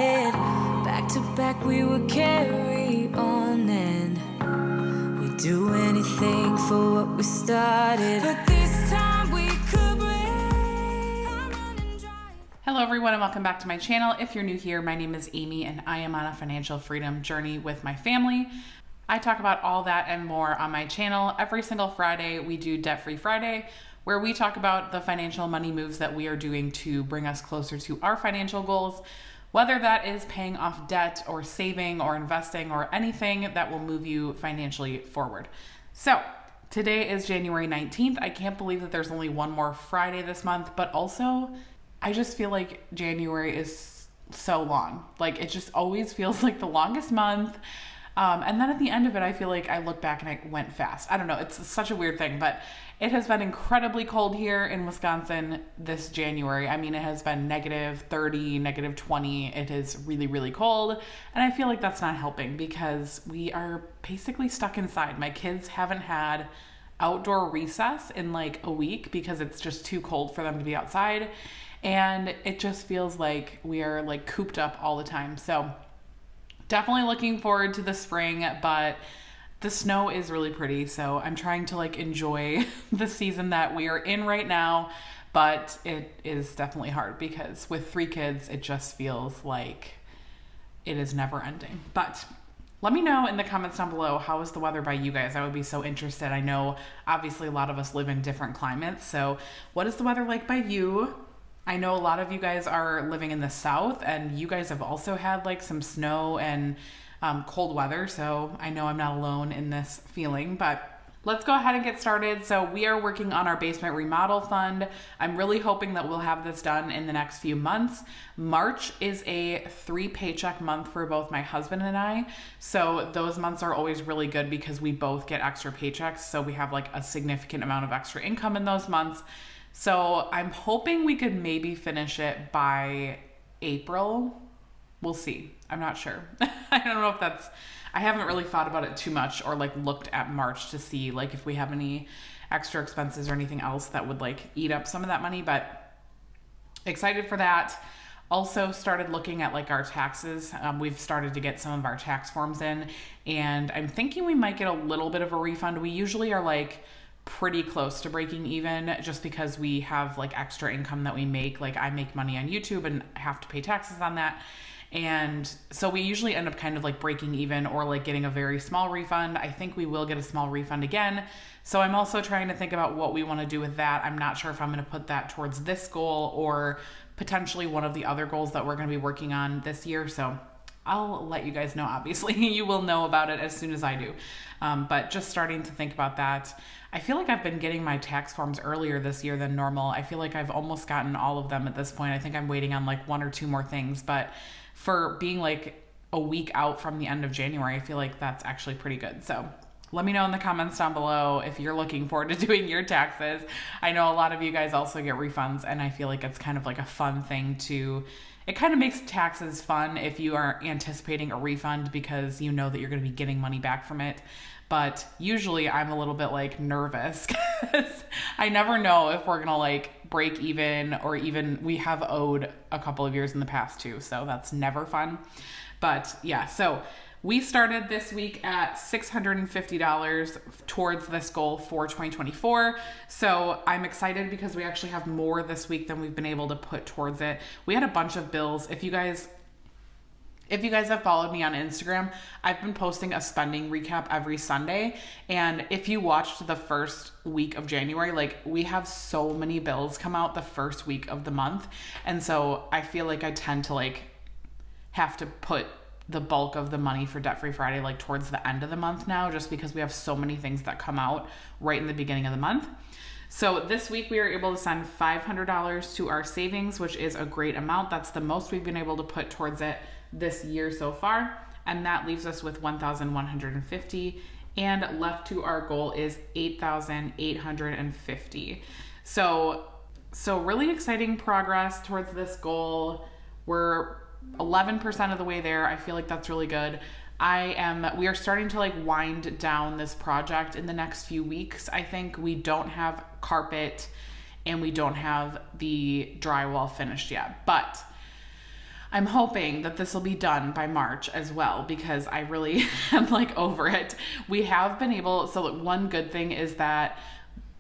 started. Back to back we would carry on, and we'd do anything for what we started. But this time we could break. Hello everyone and welcome back to my channel. If you're new here, my name is Amy and I am on a financial freedom journey with my family. I talk about all that and more on my channel. Every single Friday we do Debt Free Friday, where we talk about the financial money moves that we are doing to bring us closer to our financial goals, whether that is paying off debt or saving or investing or anything that will move you financially forward. So today is January 19th. I can't believe that there's only one more Friday this month, but also I just feel like January is so long. Like it just always feels like the longest month. And then at the end of it, I feel like I look back and it went fast. I don't know. It's such a weird thing, but it has been incredibly cold here in Wisconsin this January. I mean, it has been negative 30, negative 20. It is really, really cold. And I feel like that's not helping because we are basically stuck inside. My kids haven't had outdoor recess in like a week because it's just too cold for them to be outside. And it just feels like we are like cooped up all the time. So definitely looking forward to the spring, but the snow is really pretty. So I'm trying to like enjoy the season that we are in right now, but it is definitely hard because with 3 kids, it just feels like it is never ending. But let me know in the comments down below, how is the weather by you guys? I would be so interested. I know obviously a lot of us live in different climates. So what is the weather like by you? I know a lot of you guys are living in the South and you guys have also had like some snow and cold weather. So I know I'm not alone in this feeling, but let's go ahead and get started. So we are working on our basement remodel fund. I'm really hoping that we'll have this done in the next few months. March is a 3 paycheck month for both my husband and I. So those months are always really good because we both get extra paychecks. So we have like a significant amount of extra income in those months. So I'm hoping we could maybe finish it by April. We'll see. I'm not sure. I don't know if I haven't really thought about it too much or like looked at March to see like if we have any extra expenses or anything else that would like eat up some of that money, but excited for that. Also started looking at like our taxes. We've started to get some of our tax forms in and I'm thinking we might get a little bit of a refund. We usually are like pretty close to breaking even just because we have like extra income that we make. Like I make money on YouTube and have to pay taxes on that. And so we usually end up kind of like breaking even or like getting a very small refund. I think we will get a small refund again. So I'm also trying to think about what we want to do with that. I'm not sure if I'm going to put that towards this goal or potentially one of the other goals that we're going to be working on this year. So I'll let you guys know, obviously. You will know about it as soon as I do. But just starting to think about that. I feel like I've been getting my tax forms earlier this year than normal. I feel like I've almost gotten all of them at this point. I think I'm waiting on like 1 or 2 more things. But for being like a week out from the end of January, I feel like that's actually pretty good. So let me know in the comments down below if you're looking forward to doing your taxes. I know a lot of you guys also get refunds, and I feel like it's kind of like a fun thing to... It kind of makes taxes fun if you are anticipating a refund because you know that you're going to be getting money back from it. But usually I'm a little bit like nervous because I never know if we're going to like break even or even we have owed a couple of years in the past too. So that's never fun. But yeah, so we started this week at $650 towards this goal for 2024. So I'm excited because we actually have more this week than we've been able to put towards it. We had a bunch of bills. If you guys have followed me on Instagram, I've been posting a spending recap every Sunday. And if you watched the first week of January, like we have so many bills come out the first week of the month. And so I feel like I tend to like have to put the bulk of the money for Debt Free Friday like towards the end of the month now, just because we have so many things that come out right in the beginning of the month. So this week we were able to send $500 to our savings, which is a great amount. That's the most we've been able to put towards it this year so far. And that leaves us with $1,150, and left to our goal is $8,850. So really exciting progress towards this goal. We're 11% of the way there. I feel like that's really good. We are starting to like wind down this project in the next few weeks. I think we don't have carpet and we don't have the drywall finished yet, but I'm hoping that this will be done by March as well, because I really am like over it. We have been able, so one good thing is that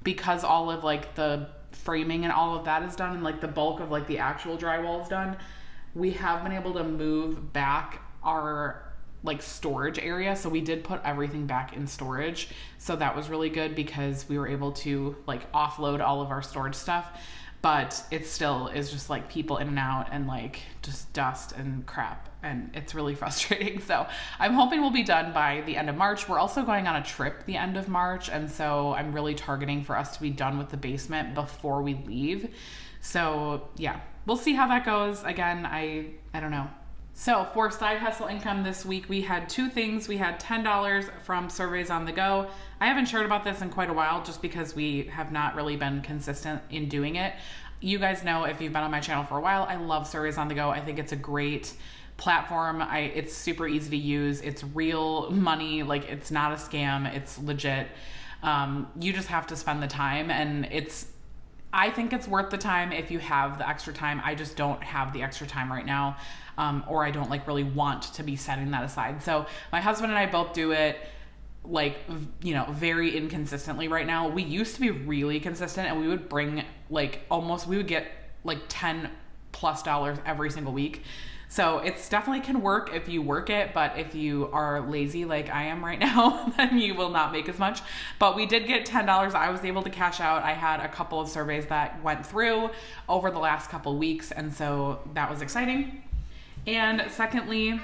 because all of like the framing and all of that is done and like the bulk of like the actual drywall is done, we have been able to move back our like storage area. So we did put everything back in storage. So that was really good because we were able to like offload all of our storage stuff. But it still is just like people in and out and like just dust and crap, and it's really frustrating. So I'm hoping we'll be done by the end of March. We're also going on a trip the end of March, and so I'm really targeting for us to be done with the basement before we leave. So yeah, we'll see how that goes. Again, I don't know. So for side hustle income this week, we had two things. We had $10 from Surveys on the Go. I haven't shared about this in quite a while just because we have not really been consistent in doing it. You guys know, if you've been on my channel for a while, I love Surveys on the Go. I think it's a great platform. It's super easy to use. It's real money. Like, it's not a scam. It's legit. You just have to spend the time, and I think it's worth the time if you have the extra time. I just don't have the extra time right now. Or I don't like really want to be setting that aside. So my husband and I both do it like, you know, very inconsistently right now. We used to be really consistent, and we would bring like we would get like $10+ every single week. So it's definitely can work if you work it, but if you are lazy like I am right now, then you will not make as much. But we did get $10. I was able to cash out. I had a couple of surveys that went through over the last couple of weeks, and so that was exciting. And secondly,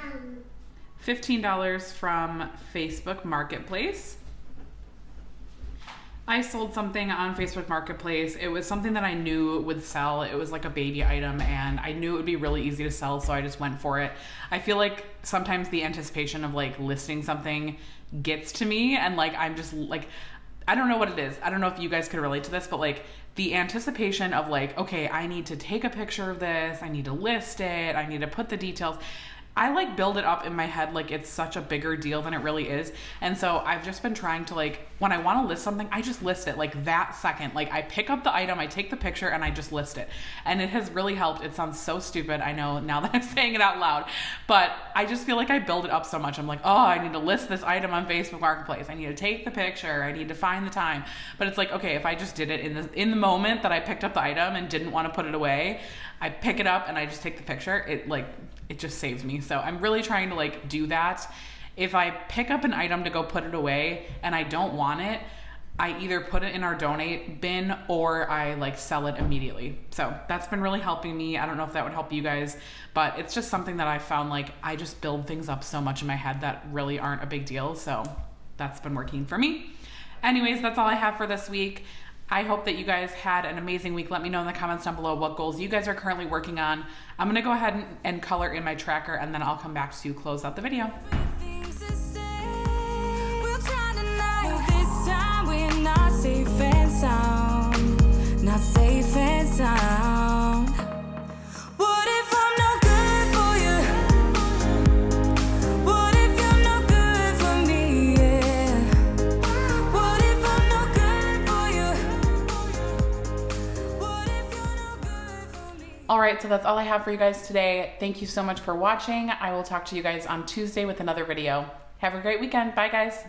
$15 from Facebook Marketplace. I sold something on Facebook Marketplace. It was something that I knew would sell. It was like a baby item, and I knew it would be really easy to sell, so I just went for it. I feel like sometimes the anticipation of like listing something gets to me, and like I'm just like, I don't know what it is. I don't know if you guys could relate to this, but like the anticipation of like, okay, I need to take a picture of this, I need to list it, I need to put the details. I like build it up in my head like it's such a bigger deal than it really is. And so I've just been trying to like, when I want to list something, I just list it like that second. Like I pick up the item, I take the picture, and I just list it. And it has really helped. It sounds so stupid, I know, now that I'm saying it out loud, but I just feel like I build it up so much. I'm like, oh, I need to list this item on Facebook Marketplace. I need to take the picture. I need to find the time. But it's like, okay, if I just did it in the moment that I picked up the item and didn't want to put it away, I pick it up and I just take the picture. It just saves me. So I'm really trying to like do that. If I pick up an item to go put it away and I don't want it, I either put it in our donate bin or I like sell it immediately. So that's been really helping me. I don't know if that would help you guys, but it's just something that I found like I just build things up so much in my head that really aren't a big deal. So that's been working for me. Anyways, that's all I have for this week. I hope that you guys had an amazing week. Let me know in the comments down below what goals you guys are currently working on. I'm gonna go ahead and color in my tracker, and then I'll come back to close out the video. Everything's the same. We'll try tonight. This time we're not safe and sound. Not safe and sound. What if I'm no good for you? What if you're no good for me? Yeah. What if I'm no good for you? What if you're no good for me? All right, so that's all I have for you guys today. Thank you so much for watching. I will talk to you guys on Tuesday with another video. Have a great weekend. Bye, guys.